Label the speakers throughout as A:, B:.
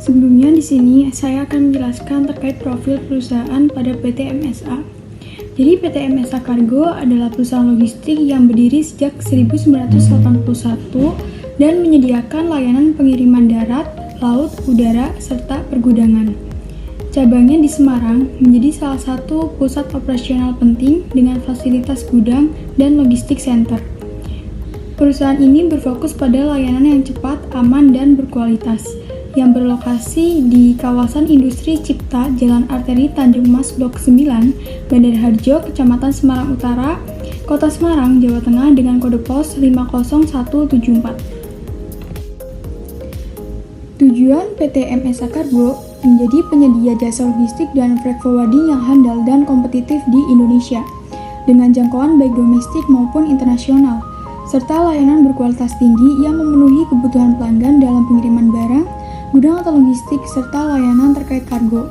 A: Sebelumnya di sini saya akan menjelaskan terkait profil perusahaan pada PT MSA. Jadi PT MSA Kargo adalah perusahaan logistik yang berdiri sejak 1981 dan menyediakan layanan pengiriman darat, laut, udara, serta pergudangan. Cabangnya di Semarang menjadi salah satu pusat operasional penting dengan fasilitas gudang dan logistik center. Perusahaan ini berfokus pada layanan yang cepat, aman, dan berkualitas, yang berlokasi di kawasan industri Cipta, Jalan Arteri Tanjung Mas Blok 9, Bandar Harjo, Kecamatan Semarang Utara, Kota Semarang, Jawa Tengah dengan kode pos 50174. Tujuan PT MSA Kargo menjadi penyedia jasa logistik dan freight forwarding yang handal dan kompetitif di Indonesia, dengan jangkauan baik domestik maupun internasional, serta layanan berkualitas tinggi yang memenuhi kebutuhan pelanggan dalam pengiriman barang, gudang atau logistik, serta layanan terkait kargo.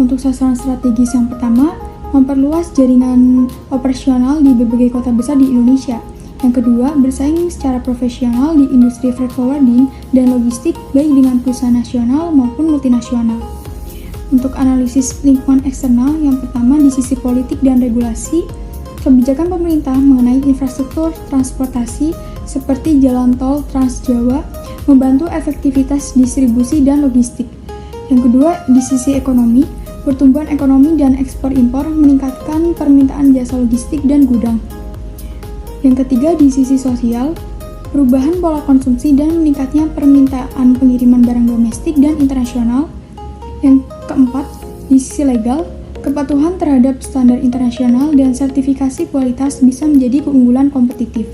A: Untuk sasaran strategis yang pertama, memperluas jaringan operasional di berbagai kota besar di Indonesia. Yang kedua, bersaing secara profesional di industri freight forwarding dan logistik baik dengan perusahaan nasional maupun multinasional. Untuk analisis lingkungan eksternal, yang pertama di sisi politik dan regulasi, kebijakan pemerintah mengenai infrastruktur transportasi seperti jalan tol Trans Jawa membantu efektivitas distribusi dan logistik. Yang kedua, di sisi ekonomi, pertumbuhan ekonomi dan ekspor impor meningkatkan permintaan jasa logistik dan gudang. Yang ketiga, di sisi sosial, perubahan pola konsumsi dan meningkatnya permintaan pengiriman barang domestik dan internasional. Yang keempat, di sisi legal, kepatuhan terhadap standar internasional dan sertifikasi kualitas bisa menjadi keunggulan kompetitif.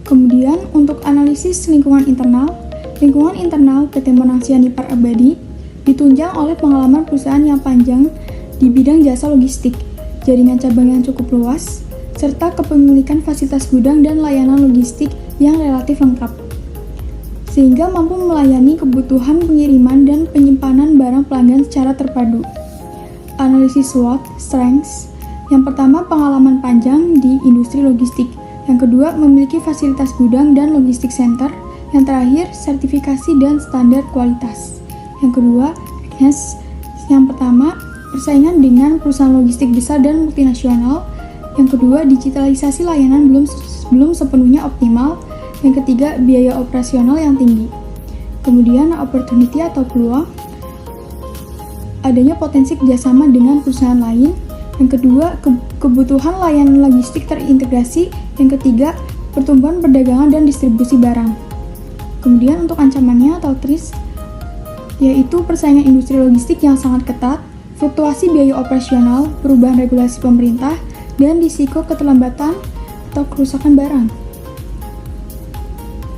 A: Kemudian, untuk analisis lingkungan internal PT Monang Sianipar Abadi ditunjang oleh pengalaman perusahaan yang panjang di bidang jasa logistik, jaringan cabang yang cukup luas, serta kepemilikan fasilitas gudang dan layanan logistik yang relatif lengkap, sehingga mampu melayani kebutuhan pengiriman dan penyimpanan barang pelanggan secara terpadu. Analisis SWOT, Strengths, yang pertama pengalaman panjang di industri logistik, yang kedua memiliki fasilitas gudang dan logistik center, yang terakhir sertifikasi dan standar kualitas. Yang kedua, weakness, yang pertama persaingan dengan perusahaan logistik besar dan multinasional. Yang kedua, digitalisasi layanan belum sepenuhnya optimal. Yang ketiga, biaya operasional yang tinggi. Kemudian, opportunity atau peluang, adanya potensi kerjasama dengan perusahaan lain. Yang kedua, kebutuhan layanan logistik terintegrasi. Yang ketiga, pertumbuhan perdagangan dan distribusi barang. Kemudian, untuk ancamannya atau risk, yaitu persaingan industri logistik yang sangat ketat, fluktuasi biaya operasional, perubahan regulasi pemerintah, dan risiko keterlambatan atau kerusakan barang.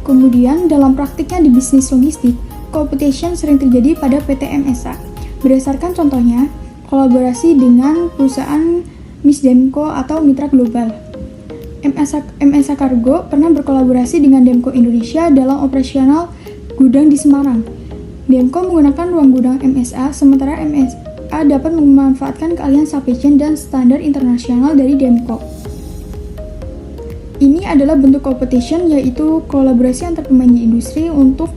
A: Kemudian, dalam praktiknya di bisnis logistik, competition sering terjadi pada PT MSA. Berdasarkan contohnya, kolaborasi dengan perusahaan Miss Demko atau mitra global. MSA Kargo pernah berkolaborasi dengan Demko Indonesia dalam operasional gudang di Semarang. Demko menggunakan ruang gudang MSA, sementara MSA dapat memanfaatkan keahlian supply chain dan standar internasional dari Demko. Ini adalah bentuk competition, yaitu kolaborasi antar pemain di industri untuk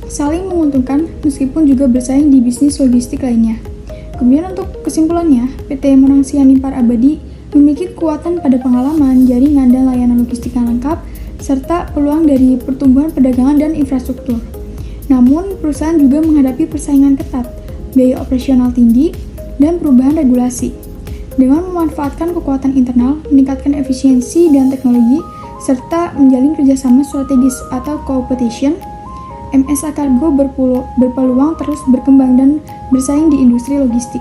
A: saling menguntungkan meskipun juga bersaing di bisnis logistik lainnya. Kemudian untuk kesimpulannya, PT Monang Sianipar Abadi memiliki kekuatan pada pengalaman, jaringan, dan layanan logistik yang lengkap, serta peluang dari pertumbuhan perdagangan dan infrastruktur. Namun, perusahaan juga menghadapi persaingan ketat, biaya operasional tinggi, dan perubahan regulasi. Dengan memanfaatkan kekuatan internal, meningkatkan efisiensi dan teknologi, serta menjalin kerjasama strategis atau competition, MSA Kargo berpeluang terus berkembang dan bersaing di industri logistik.